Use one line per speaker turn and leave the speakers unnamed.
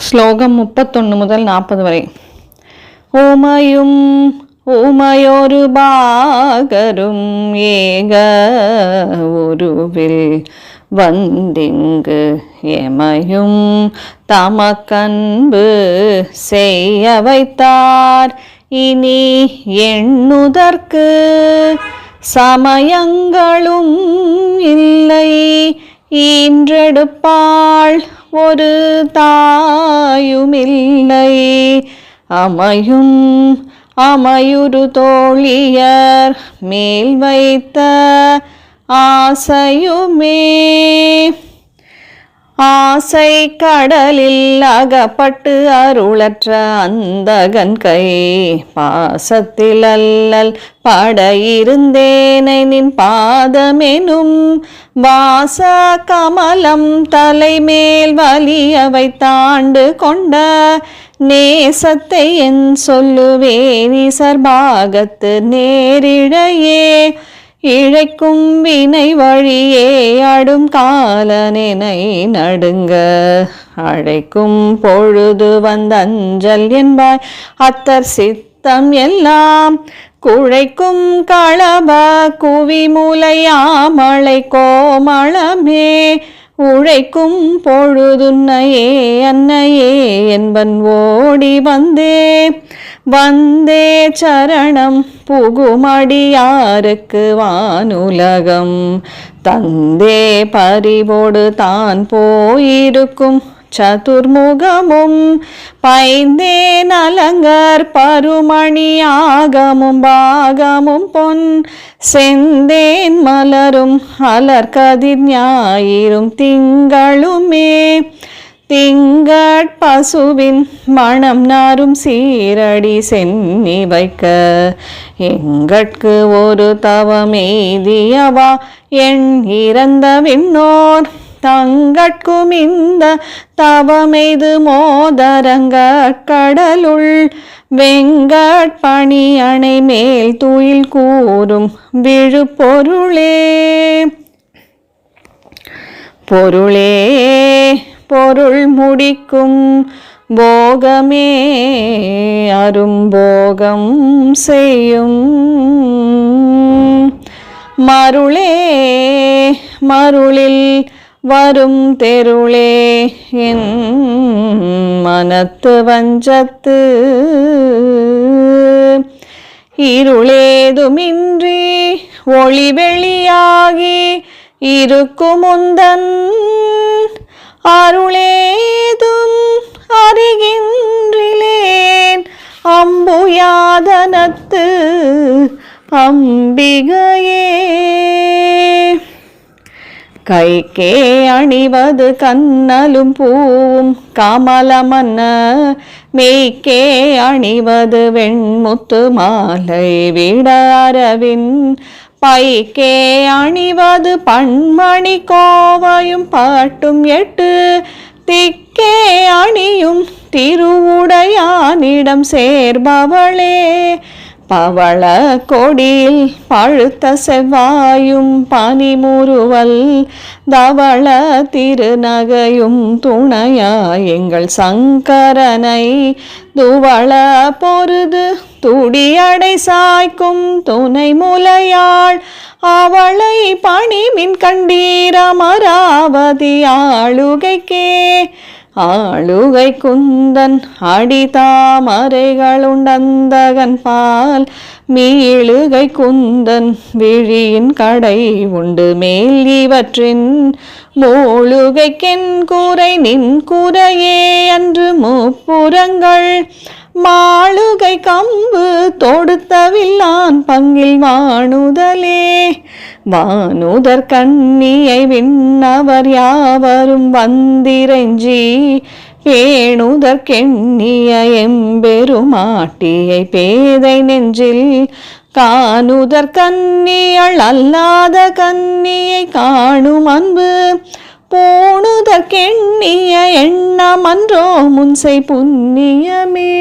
ஸ்லோகம் 31 முதல் 40 வரை. ஓமையும் ஊமையொரு பாகரும் ஏக உருவில் வந்திங்கு எமையும் தமக்கன்பு செய்ய வைத்தார். இனி எண்ணுதற்கு சமயங்களும் இல்லை. ஈன்றெடுப்பாள் ஒரு தாயுமில்லை. அமையும் அமையுறு தோழியர் மேல் வைத்த ஆசையுமே. ஆசை கடலில் அகப்பட்டு அருளற்ற அந்தகன் கை பாசத்தில் அல்லல் பட இருந்தேனை நின் பாதமெனும் வாச கமலம் தலைமேல் வலிய வைத்தாண்டு கொண்ட நேசத்தை என் சொல்லுவேன் சர்பாகத்து நேரிழையே. இழைக்கும் வினை வழியே அடும் காலனை நடுங்க அழைக்கும் பொழுது வந்தஞ்சல் என்பாய். அத்தர் சித்தம் எல்லாம் குழைக்கும் களப குவி மூலையாமலை கோமளமே. உழைக்கும் பொழுதுன்னையே அன்னையே என்பன் ஓடி வந்தே சரணம் புகுமடியாருக்கு வானுலகம் தந்தே பறிவோடு தான் போயிருக்கும் சதுர்முகமும் பைந்தே நலங்கர் பருமணி ஆகமும் பாகமும் பொன் செந்தேன் மலரும் அலர்கதிர் ஞாயிறும் திங்களுமே. திங்கட் பசுவின் மணம் நாரும் சீரடி சென்னி வைக்க எங்கட்கு ஒரு தவமெய்தியவா என் இறந்த விண்ணோர் தங்கட்கும் இந்த தவமெய்து மோதரங்க கடலுள் வெங்கட் பணி அணை மேல் துயில் கூறும் விழு பொருளே. பொருளே பொருள் முடிக்கும் போகமே அரும்போகம் செய்யும். மருளே மருளில் வரும் தெருளே என் மனத்து வஞ்சத்து இருளேதுமின்றி ஒளி வெளியாகி இருக்குமுந்தன் அருளேதும் அறிகின்றிலேன். அம்புயாதனத்து அம்பிகையே. கைக்கே அணிவது கண்ணலும் பூவும் கமலமன்ன மெய்க்கே அணிவது வெண்முத்து மாலை விட அரவின் பைக்கே அணிவது பண்மணி கோவையும் பாட்டும் எட்டு திக்கே அணியும் திருவுடையானிடம் சேர்பவளே. பவள கொடியில் பழுத்த செவ்வாயும் பனிமுறுவல் தவள திருநகையும் துணையாய் எங்கள் சங்கரனை துவள பொருது துடியடை சாய்க்கும் துணை முலையாள் அவளை பணிமின் கண்டீர் அமராவதி ஆளுகைக்கே. ஆளுகை குந்தன் அடிதாமரைகளுண்டந்தகன் பால் மீளுகை குந்தன் விழியின் கடை உண்டு மேல் இவற்றின் மூழுகைக்கென் கூரை நின் கூரையே அன்று முப்புறங்கள் மாளுகை கம்பு தொடுத்தவில்லான் பங்கில் வானுதலே. வானுதர் கண்ணியை விண்ணவர் யாவரும் வந்திரைஞ்சி பேணுதற் கெண்ணிய எம்பெருமாட்டியை பேதை நெஞ்சில் காணுதற் கன்னியள் அல்லாத கன்னியை காணும் அன்பு போணுதற்கெண்ணிய எண்ணமன்றோ முன்சை புண்ணியமே.